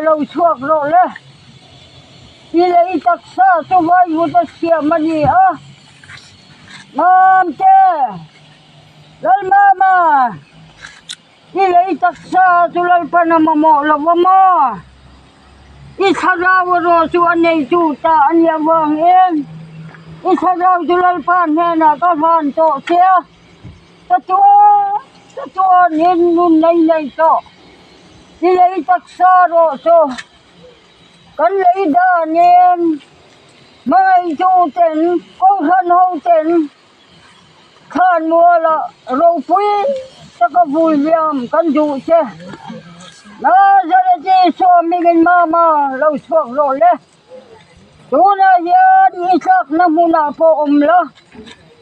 lâu chuộc rồi lên đi lấy tắc xa cho vay vô ta xìa mà gì á mam chê lên mama đi lấy tắc xa cho lên pa na mamo là mamo đi xa ra vô rồi cho anh này chú ta anh nhà vâng yên đi xa ra cho lên pa nè nà có vàn tổ xìa ta chúa nên luôn này tổ đi lấy tắc xa rồi cho cần lấy đà niệm mai chú tỉnh con thân hậu tỉnh khan mua là rau quý cho có vui liam cần dụ chứ nó ra đây chỉ cho mình mama lâu xuống rồi đấy chú na yên ý sắc na muna po la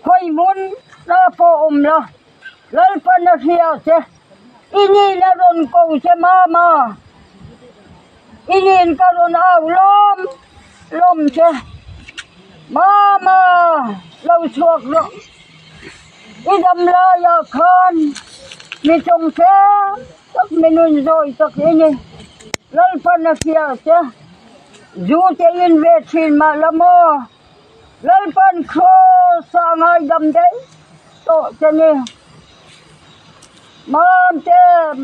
khơi muốn na po la lal pa na siya chứ ini na ron câu chứ mama inin karon aw lom che mama law suak lo idam la ya khan mi chong che tak minun zoi tak ini lal pan na kia che zu che in ve chin ma lamo lal pan kho sa ngai dam dei to che ni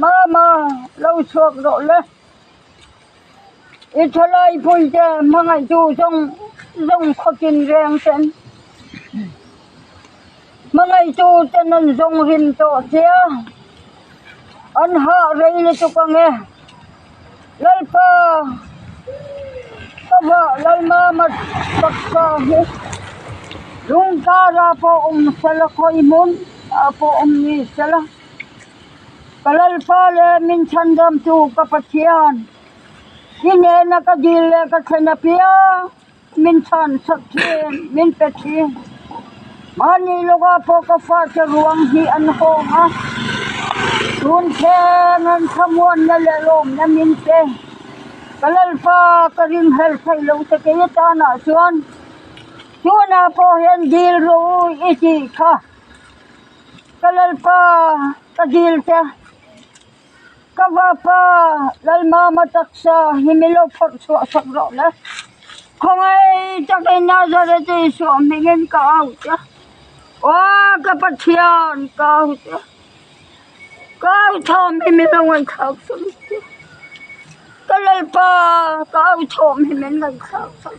mama law suak lo le ít lại vui chơi mà ngày chú trong khó kinh rèn chân mà ngày chú chân nên trong hình tổ chia anh hạ rây lên cho con nghe lấy pa các vợ lấy mà tất cả hết đúng cả ra po sẽ là khơi muốn po ni sẽ là cái lấy pa le min chân đam chú các bác chian ini nak adil ka senapia min san sakhin min pethi mani loga po ka fa sa ruang hi an ho ha tun khenan thamon na le lom na min pe kalal fa karin hel sai lo te ke ta na chuan po hen dil ro iti kha kalal fa kadil te kavapa lal mama taksa himilo phot so sakro la khongai takai nazareti so mingen ka out ya wa ka pathian ka out ya ka thom himilo ngai khak so kalal pa ka out thom himen ngai khak so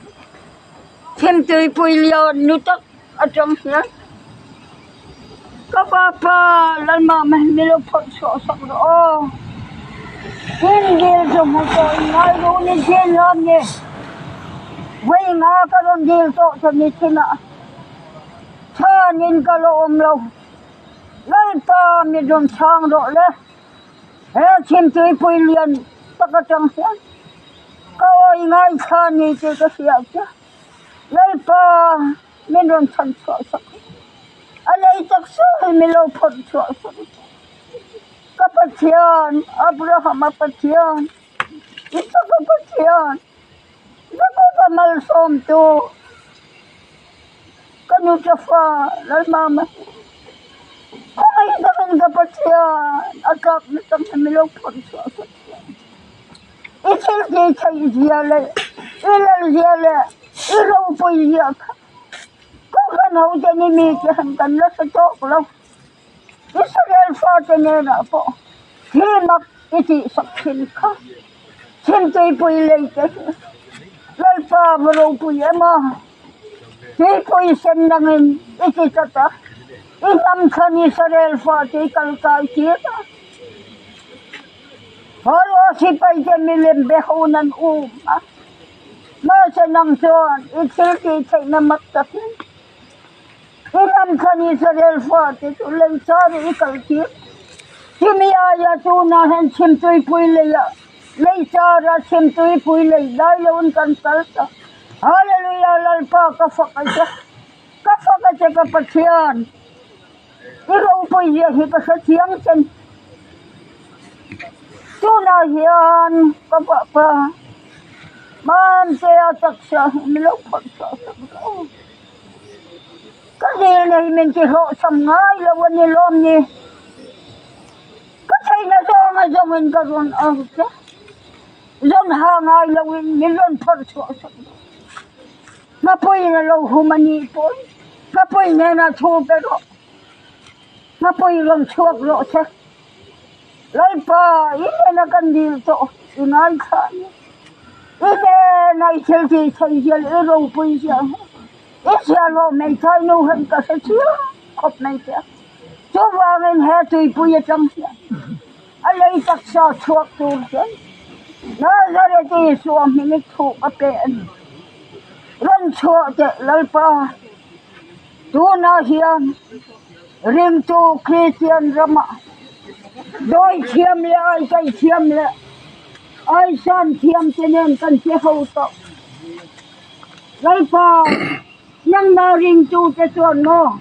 thêm tươi pui lion nu tak atong ya kavapa lal mama himilo phot so sakro Thiên điều cho một tội nói đủ nên thiên lắm nhỉ Vì ngã các con điều tội cho như thế nào Thơ nhìn cả lộ lâu Lấy ta mình dùng sang độ lê Hê chìm tươi bùi liền Tất cả trong xe Câu ơi ngay thơ nhìn chứ có xe chứ Lấy ta mình dùng sang sọ sọ Ở đây chắc sơ mình lâu phật sọ sọ Kapatian, Abraham kapatian, ito kapatian, naku kamalsom to, kanu sa lal mama, ay dakan kapatian, agak nitang namilaw ponso sa itil di sa iziyale, ilal ziyale, ilaw po iyak, kung kanaw dyan imikihan ka na sa toklaw, Israel fatenera po. Himak iti sakhin ka. Sintoy po ilayte. Lalpa maro po yama. Di po isendangin iti tata. Inam ka ni Israel fate kalkay kita. Halo sipay jamilim behunan Nasa nang son. Itilti say na matasin. Inam ka ni Israel fate tulay sari ikalkit. Simiyaya tunahan simtoy puilaya. Lay sara simtoy puilay. Dayawan kan salta. Hallelujah lalpa kafakasya. Kafakasya kapatyan. Ikaw po iyahi ka sa siyang sen. Tunahiyan kapapa. Man siya taksya. Milapag sa sabro. Kasi nahimin si Rosam nga, ilawan ni Lom ni. Kasi na so nga zawin ka ron, dân hàng ai lâu in mi dân phật số mà bôi là lâu humani bôi mà bôi này là thua bé đó mà bôi lần chuộc lộ chứ lấy pa ít là cần đi chỗ nói khá ít này chơi gì chơi gì ở đâu bôi giờ ít giờ lo mày thấy nô hơn cả sao chứ khóc mày chứ cho vàng hết tùy bôi trong anh lấy chắc sao chuộc tu chứ nó ra đây thì xuống mình thuộc ở bên lần chuộc để lấy pa tu na hiền ring tu Christian rama đôi thiêm lệ ai cái thiêm lệ ai san thiêm cho nên cần chế hậu tộc lấy pa nhưng mà ring tu cho nó